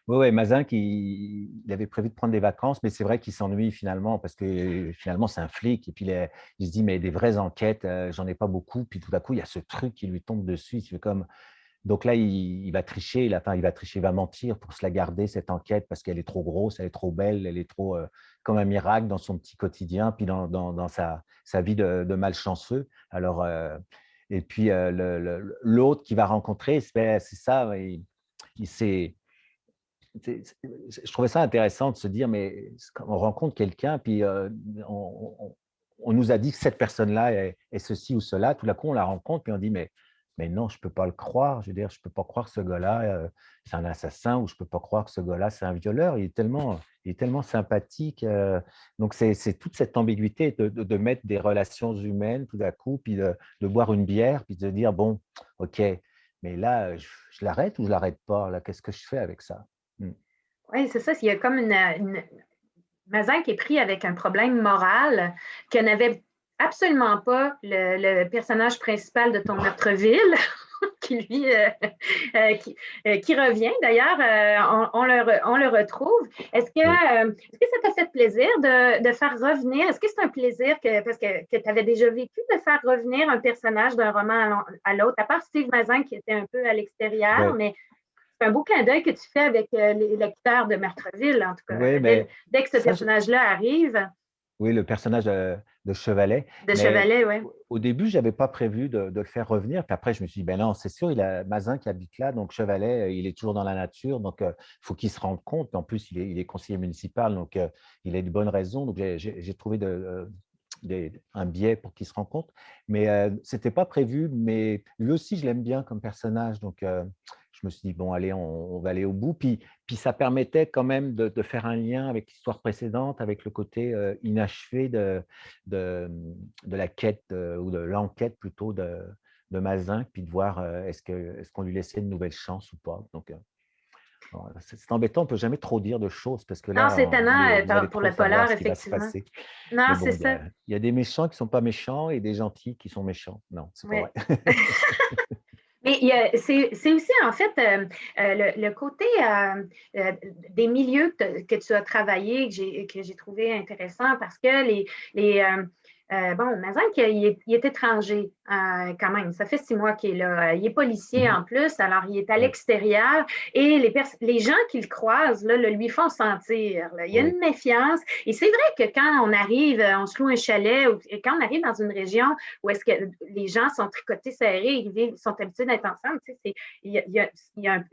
Oui, Mazin, il avait prévu de prendre des vacances, mais c'est vrai qu'il s'ennuie finalement, parce que finalement, c'est un flic. Et puis, il se dit, mais des vraies enquêtes, j'en ai pas beaucoup. Puis tout à coup, il y a ce truc qui lui tombe dessus. Il fait comme, donc là, il va tricher, il va mentir pour se la garder, cette enquête, parce qu'elle est trop grosse, elle est trop belle, elle est trop comme un miracle dans son petit quotidien, puis dans sa vie de malchanceux. Alors, et puis, l'autre qu'il va rencontrer, c'est ça, je trouvais ça intéressant de se dire, mais quand on rencontre quelqu'un, puis on nous a dit que cette personne-là est ceci ou cela, tout d'un coup, on la rencontre, puis on dit, mais non, je ne peux pas le croire. Je veux dire, je ne peux pas croire que ce gars-là, c'est un assassin, ou je ne peux pas croire que ce gars-là, c'est un violeur. Il est tellement sympathique. Donc, c'est toute cette ambiguïté de mettre des relations humaines tout d'un coup, puis de boire une bière, puis de dire, bon, OK, mais là, je l'arrête ou je ne l'arrête pas? Là, qu'est-ce que je fais avec ça? Oui, c'est ça. Il y a comme Mazin qui est pris avec un problème moral que n'avait absolument pas le personnage principal de Ton Meurtreville, qui lui qui revient. D'ailleurs, on le retrouve. Est-ce que ça t'a fait plaisir de faire revenir? Est-ce que c'est un plaisir parce que tu avais déjà vécu de faire revenir un personnage d'un roman à l'autre, à part Steve Mazin qui était un peu à l'extérieur, mais c'est un beau clin d'œil que tu fais avec les lecteurs de Meurtreville, en tout cas. Oui, mais Dès que ce personnage-là arrive. Oui, le personnage de Chevalet. De Chevalet, oui. Au début, je n'avais pas prévu de le faire revenir. Puis après, je me suis dit, ben non, c'est sûr, il a Mazin qui habite là, donc Chevalet, il est toujours dans la nature, donc il faut qu'il se rende compte. En plus, il est conseiller municipal, donc il a de bonnes raisons. Donc j'ai trouvé un biais pour qu'il se rende compte. Mais ce n'était pas prévu, mais lui aussi, je l'aime bien comme personnage. Donc, je me suis dit, bon, allez, on va aller au bout. Puis ça permettait quand même de faire un lien avec l'histoire précédente, avec le côté inachevé de la quête ou de l'enquête plutôt de Mazin, puis de voir est-ce qu'on lui laissait une nouvelle chance ou pas. Donc, C'est embêtant, on ne peut jamais trop dire de choses parce que Non, là, c'est étonnant vous allez pour trop le savoir polar, ce qui va se effectivement. passer. Non, Mais c'est bon, ça. il y a des méchants qui ne sont pas méchants et des gentils qui sont méchants. Non, c'est pas Oui. vrai. Mais c'est aussi, en fait, le côté des milieux que tu as travaillé, que j'ai trouvé intéressant parce que bon, Mazin, il est étranger quand même. Ça fait 6 mois qu'il est là. Il est policier Mhm. en plus, alors il est à Oui, l'extérieur et les gens qu'il croise le lui font sentir. Là. Il y a une oui, méfiance. Et c'est vrai que quand on arrive, on se loue un chalet, ou quand on arrive dans une région où est-ce que les gens sont tricotés serrés, ils sont habitués d'être ensemble. Tu sais,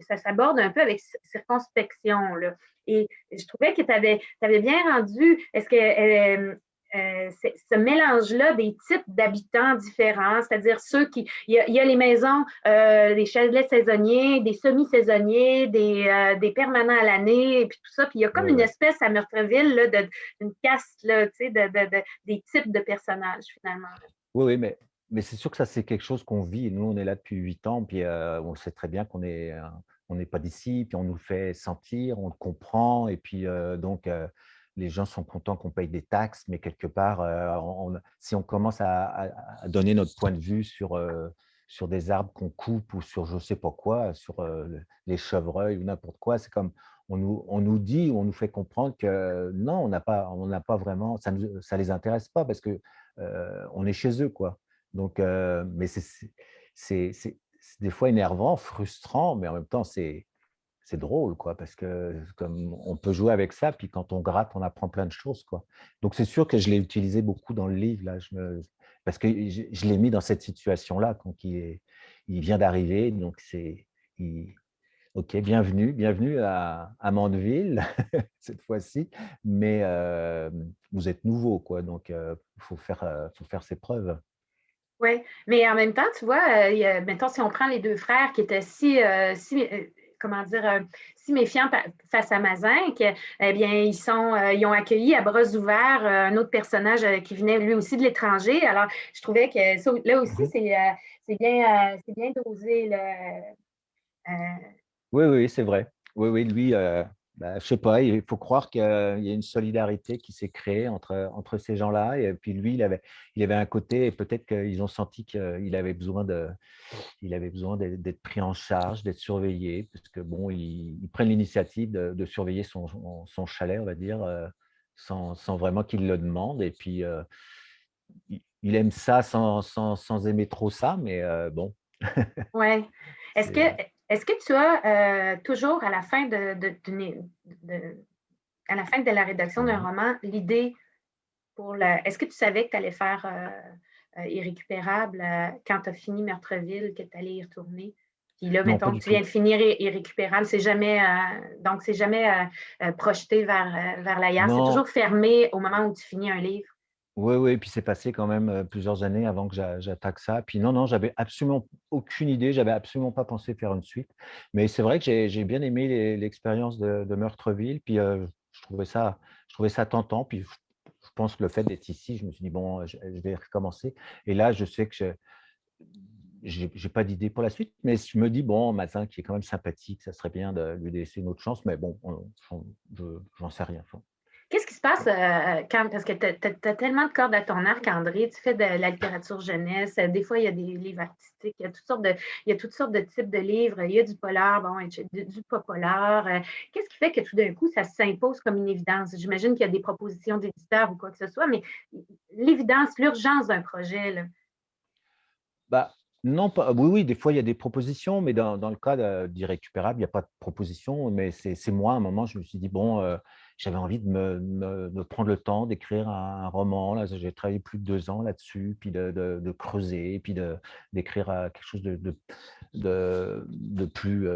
ça s'aborde un peu avec circonspection. Là. Et je trouvais que tu avais bien rendu, est-ce que ce mélange-là des types d'habitants différents, c'est-à-dire il y a les maisons, des chalets saisonniers, des semi-saisonniers, des permanents à l'année, et puis tout ça. Puis il y a comme oui, une oui. espèce à Meurtreville là, d'une caste là, tu sais, des types de personnages finalement. Oui, oui, mais c'est sûr que ça, c'est quelque chose qu'on vit. Nous, on est là depuis 8 ans, puis on sait très bien on n'est pas d'ici, puis on nous le fait sentir, on le comprend, et puis donc les gens sont contents qu'on paye des taxes, mais quelque part, si on commence à donner notre point de vue sur des arbres qu'on coupe ou sur je ne sais pas quoi, sur les chevreuils ou n'importe quoi, c'est comme on nous dit, on nous fait comprendre que non, on n'a pas vraiment, ça les intéresse pas parce que on est chez eux, quoi. Donc, mais c'est des fois énervant, frustrant, mais en même temps, c'est drôle, quoi, parce que comme on peut jouer avec ça, puis quand on gratte, on apprend plein de choses, quoi. Donc, c'est sûr que je l'ai utilisé beaucoup dans le livre, là, parce que je l'ai mis dans cette situation-là, quand il vient d'arriver, donc il- OK, bienvenue à Mandeville, cette fois-ci, mais vous êtes nouveau, quoi, donc faut faire ses preuves. Oui, mais en même temps, tu vois, mettons, si on prend les deux frères qui étaient comment dire, si méfiants face à Mazin, eh bien, ils ont accueilli à bras ouverts un autre personnage qui venait lui aussi de l'étranger. Alors, je trouvais que là aussi, Mhm. c'est bien dosé. Là. Euh, Oui, oui, c'est vrai. Oui, oui, lui, je sais pas, il faut croire qu'il y a une solidarité qui s'est créée entre ces gens-là. Et puis lui, il avait un côté, et peut-être qu'ils ont senti il avait besoin d'être pris en charge, d'être surveillé, parce que bon, ils prennent l'initiative de surveiller son chalet, on va dire, sans vraiment qu'il le demande. Et puis, il aime ça sans aimer trop ça, mais bon, ouais. Est-ce que, c'est. est-ce que tu as toujours à la fin de- à la fin de la rédaction d'un Mhm. roman l'idée est-ce que tu savais que tu allais faire Irrécupérable quand tu as fini Meurtreville, que tu allais y retourner? Puis là, Non, pas mettons, du tu viens tout. de finir Irrécupérable, donc c'est jamais projeté vers l'ailleurs, c'est Non, toujours fermé au moment où tu finis un livre. oui, oui, puis c'est passé quand même plusieurs années avant que j'attaque ça. Puis non, non, j'avais absolument aucune idée, j'avais absolument pas pensé faire une suite. Mais c'est vrai que j'ai bien aimé l'expérience de Meurtreville. Puis je trouvais ça tentant. Puis je pense que le fait d'être ici, je me suis dit, bon, je vais recommencer. Et là, je sais que j'ai pas d'idée pour la suite, mais je me dis, bon, Mazin, qui est quand même sympathique, ça serait bien de lui laisser une autre chance. Mais bon, j'en sais rien. Qu'est-ce qui se passe parce que tu as tellement de cordes à ton arc, André, tu fais de la littérature jeunesse, des fois il y a des livres artistiques, il y a toutes sortes de types de livres, il y a du polar, bon, du pas polar. Qu'est-ce qui fait que tout d'un coup, ça s'impose comme une évidence? J'imagine qu'il y a des propositions d'éditeurs ou quoi que ce soit, mais l'évidence, l'urgence d'un projet, là. Bah, non, pas, oui, oui, des fois, il y a des propositions, mais dans le cas d'Irrécupérable, il n'y a pas de proposition. Mais c'est moi, à un moment, je me suis dit, bon, j'avais envie de prendre le temps d'écrire un roman. Là, j'ai travaillé plus de 2 ans là-dessus, puis de creuser, puis d'écrire quelque chose de plus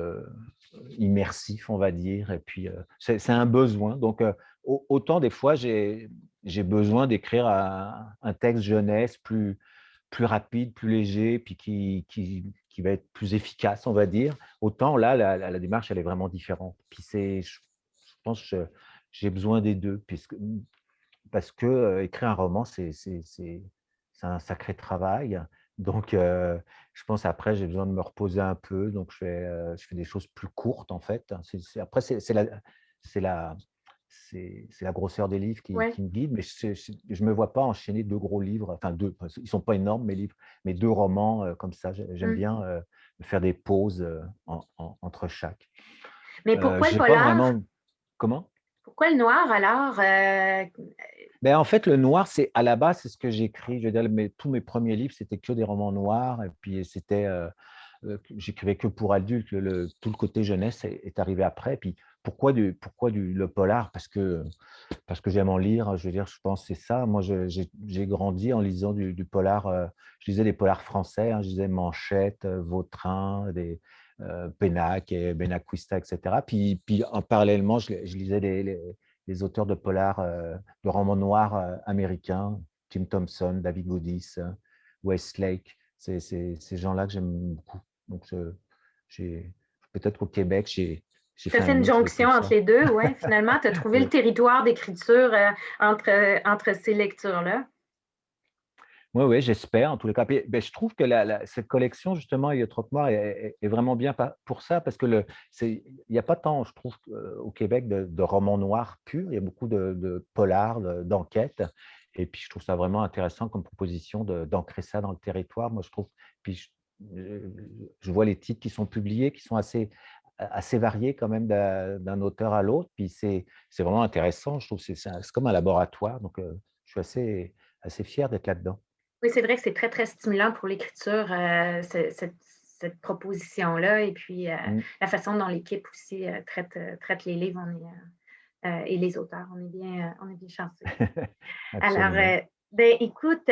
immersif, on va dire. Et puis, c'est un besoin. Donc, autant des fois, j'ai besoin d'écrire un texte jeunesse plus rapide, plus léger, puis qui va être plus efficace, on va dire. Autant là, la démarche, elle est vraiment différente. Puis je pense que j'ai besoin des deux, parce que écrire un roman, c'est un sacré travail. Donc, je pense après, j'ai besoin de me reposer un peu. Donc, je fais des choses plus courtes, en fait. Après, c'est la grosseur des livres Ouais. qui me guide, mais je me vois pas enchaîner 2 gros livres, enfin 2, ils sont pas énormes mes livres, mais 2 romans, comme ça. J'aime Mm. bien, faire des pauses, entre chaque. Mais pourquoi le J'ai pas polar? vraiment comment? Pourquoi le noir alors? Ben en fait, le noir, c'est à la base, c'est ce que j'écris. Je veux dire, tous mes premiers livres, c'était que des romans noirs, et puis j'écrivais que pour adultes. Tout le côté jeunesse est arrivé après. Et puis le polar? Parce que j'aime en lire. Je veux dire, je pense que c'est ça. Moi, j'ai grandi en lisant du polar. Je lisais des polars français. Je lisais Manchette, Vautrin, Pénac et Benacquista, etc. Parallèlement, je lisais les auteurs de polars, de romans noirs, américains, Tim Thompson, David Goodis, Westlake. C'est ces gens-là que j'aime beaucoup. Donc, peut-être au Québec, j'ai Tu as fait un fait une mix de tout jonction entre ça. les deux, ouais. Finalement, tu as trouvé le Oui. territoire d'écriture entre ces lectures-là. Oui, oui, j'espère en tous les cas. Puis, ben, je trouve que cette collection, justement, Heliotrope Noir est vraiment bien pour ça, parce que il n'y a pas tant, je trouve, au Québec, de romans noirs purs. Il y a beaucoup de polars, d'enquêtes. Et puis, je trouve ça vraiment intéressant comme proposition d'ancrer ça dans le territoire. Moi, je trouve. Puis, je vois les titres qui sont publiés, qui sont assez variés quand même d'un auteur à l'autre. Puis, c'est vraiment intéressant. Je trouve que c'est comme un laboratoire. Donc, je suis assez fier d'être là-dedans. Oui, c'est vrai que c'est très, très stimulant pour l'écriture, cette proposition-là. Et puis, Mm. la façon dont l'équipe aussi traite les livres, et les auteurs, on est bien chanceux. Alors, Absolument. ben, écoute,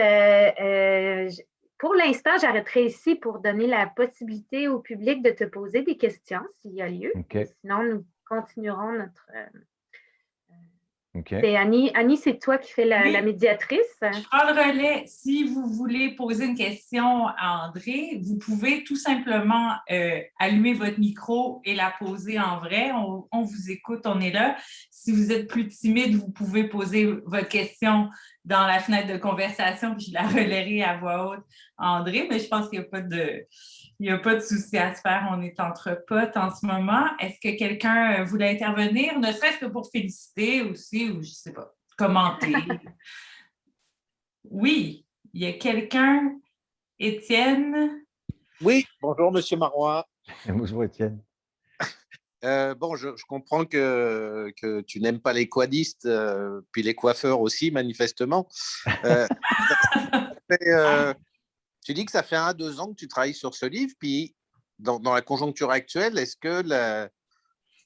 pour l'instant, j'arrêterai ici pour donner la possibilité au public de te poser des questions s'il y a lieu. OK. Sinon, nous continuerons notre. OK. C'est Annie. Annie, c'est toi qui fais la Oui, médiatrice. je prends le relais. Si vous voulez poser une question à André, vous pouvez tout simplement allumer votre micro et la poser en vrai. On vous écoute, on est là. Si vous êtes plus timide, vous pouvez poser votre question dans la fenêtre de conversation, puis je la relayerai à voix haute à André, mais je pense qu'il n'y a pas de souci à se faire. On est entre potes en ce moment. Est-ce que quelqu'un voulait intervenir, ne serait-ce que pour féliciter aussi, ou je ne sais pas, commenter? Oui, il y a quelqu'un, Étienne. Oui, bonjour Monsieur Marois. Bonjour Étienne. Bon, je comprends que tu n'aimes pas les quadistes, puis les coiffeurs aussi, manifestement. Tu dis que ça fait 1-2 ans que tu travailles sur ce livre, puis dans la conjoncture actuelle, est-ce que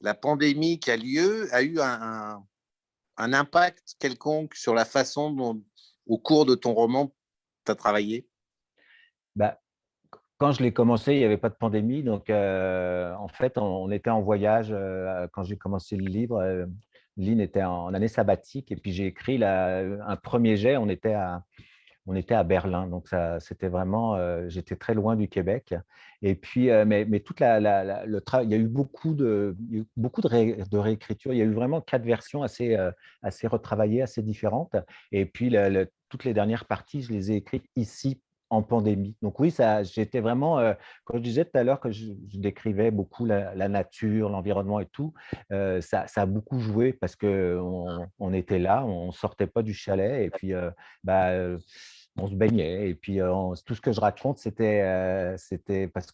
la pandémie qui a lieu a eu un impact quelconque sur la façon dont, au cours de ton roman, tu as travaillé? Bah, quand je l'ai commencé, il n'y avait pas de pandémie. Donc, en fait, on était en voyage quand j'ai commencé le livre. Lynn était en année sabbatique et puis j'ai écrit un premier jet. On était à Berlin, donc c'était vraiment, j'étais très loin du Québec. Et puis, mais toute le travail, il y a eu il y a eu beaucoup de réécriture. Il y a eu vraiment 4 versions assez retravaillées, assez différentes. Et puis, toutes les dernières parties, je les ai écrites ici en pandémie. Donc oui, j'étais vraiment, quand je disais tout à l'heure que je décrivais beaucoup la nature, l'environnement et tout, ça a beaucoup joué parce qu'on était là, on ne sortait pas du chalet et puis bah, on se baignait. Et puis tout ce que je raconte, c'était parce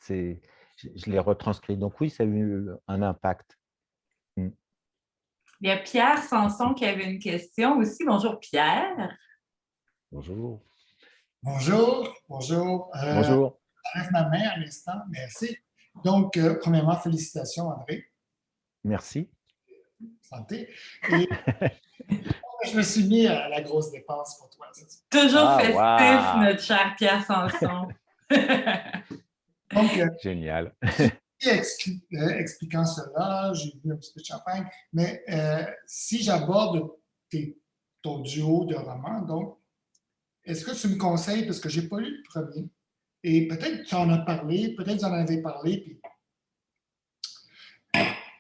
je l'ai retranscrit. Donc oui, ça a eu un impact. Mm. Il y a Pierre Sanson qui avait une question aussi. Bonjour Pierre. Bonjour. Bonjour, bonjour. Bonjour. J'enlève ma main à l'instant, merci. Donc, premièrement, félicitations, André. Merci. Santé. Et je me suis mis à la grosse dépense pour toi. Toujours festif, Wow. notre cher Pierre Sanson. Donc, Génial. expliquant cela, j'ai bu un petit peu de champagne, mais si j'aborde ton duo de romans, donc, est-ce que tu me conseilles, parce que je n'ai pas lu le premier, et peut-être que tu en as parlé, peut-être que tu en avais parlé, puis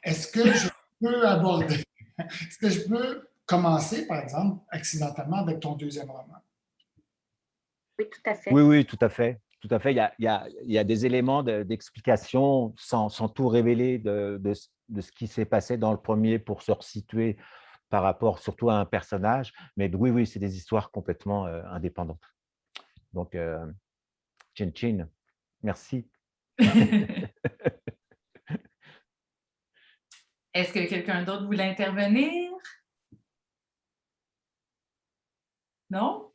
est-ce que je peux aborder, est-ce que je peux commencer, par exemple, accidentellement avec ton deuxième roman? Oui, tout à fait. Oui, oui, tout à fait. Tout à fait. Il y a des éléments d'explication sans tout révéler de ce qui s'est passé dans le premier pour se resituer par rapport surtout à un personnage. Mais oui, oui, c'est des histoires complètement indépendantes. Donc, chin chin, merci. Est-ce que quelqu'un d'autre voulait intervenir? Non?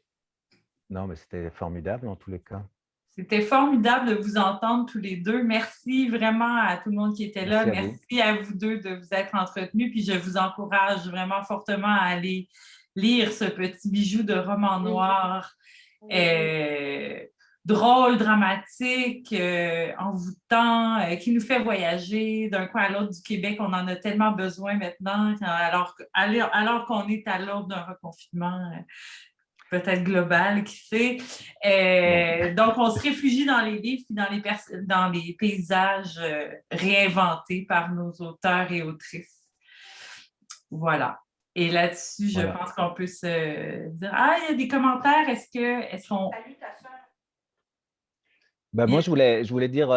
Non, mais c'était formidable en tous les cas. C'était formidable de vous entendre tous les deux. Merci vraiment à tout le monde qui était là. Merci à vous. Merci à vous deux de vous être entretenus. Puis je vous encourage vraiment fortement à aller lire ce petit bijou de roman noir. Drôle, dramatique, envoûtant, qui nous fait voyager d'un coin à l'autre du Québec. On en a tellement besoin maintenant, alors qu'on est à l'aube d'un reconfinement peut-être global, qui sait. Donc, on se réfugie dans les livres et dans les paysages réinventés par nos auteurs et autrices. Voilà. Et là-dessus, je pense qu'on peut se dire « Ah, il y a des commentaires. Est-ce qu'on… » Salut ta soeur. Ben, moi, je voulais dire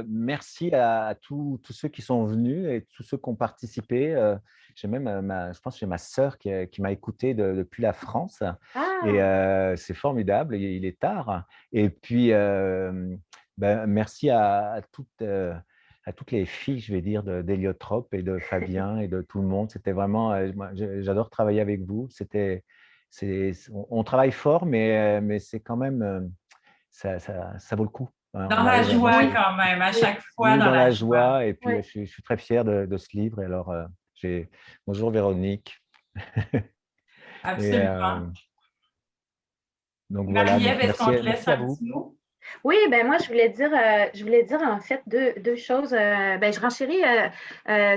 merci à tous ceux qui sont venus et tous ceux qui ont participé. J'ai même, je pense que j'ai ma sœur qui m'a écouté depuis la France. Et c'est formidable, il est tard. Et puis, merci à toutes les filles, je vais dire, d'Héliotrope et de Fabien et de tout le monde. C'était vraiment, j'adore travailler avec vous. On travaille fort, mais c'est quand même, ça vaut le coup. Dans la joie quand même, à chaque fois oui, dans la joie. Et puis, je suis très fier de ce livre. Et alors, bonjour Véronique. Absolument. Donc Marie-Ève, est-ce qu'on te laisse merci à un vous. petit mot? Oui, ben moi, je voulais dire en fait deux choses. Je renchéris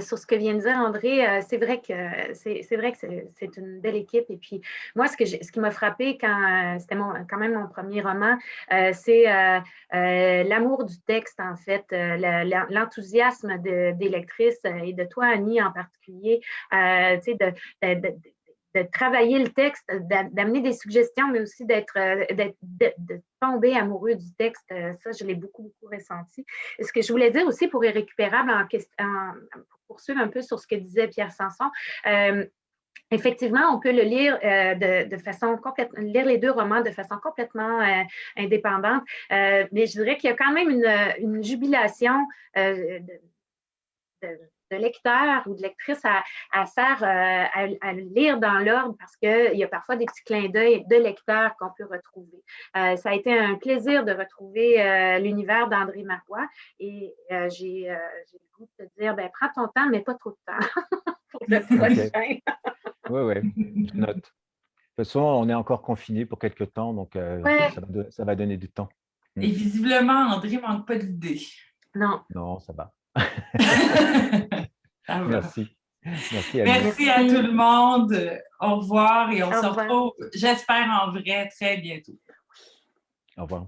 sur ce que vient de dire André. C'est vrai que c'est une belle équipe. Et puis, moi, ce qui m'a frappé quand c'était quand même mon premier roman, c'est l'amour du texte, en fait, l'enthousiasme des lectrices et de toi, Annie, en particulier, tu sais, de travailler le texte, d'amener des suggestions, mais aussi de tomber amoureux du texte. Ça, je l'ai beaucoup, beaucoup ressenti. Et ce que je voulais dire aussi pour Irrécupérable, pour poursuivre un peu sur ce que disait Pierre Sanson, effectivement, on peut le lire de façon complètement, lire les deux romans de façon complètement indépendante, mais je dirais qu'il y a quand même une jubilation de lecteur ou de lectrice à faire à lire dans l'ordre parce qu'il y a parfois des petits clins d'œil de lecteurs qu'on peut retrouver. Ça a été un plaisir de retrouver l'univers d'André Marois et j'ai le goût de te dire, prends ton temps, mais pas trop de temps pour le prochain. Oui, je note. De toute façon, on est encore confinés pour quelques temps, donc ça va donner du temps. Et visiblement, André ne manque pas d'idées. Non. Non, ça va. Merci. Merci à tout le monde. Au revoir et on se retrouve, j'espère, en vrai très bientôt. Au revoir.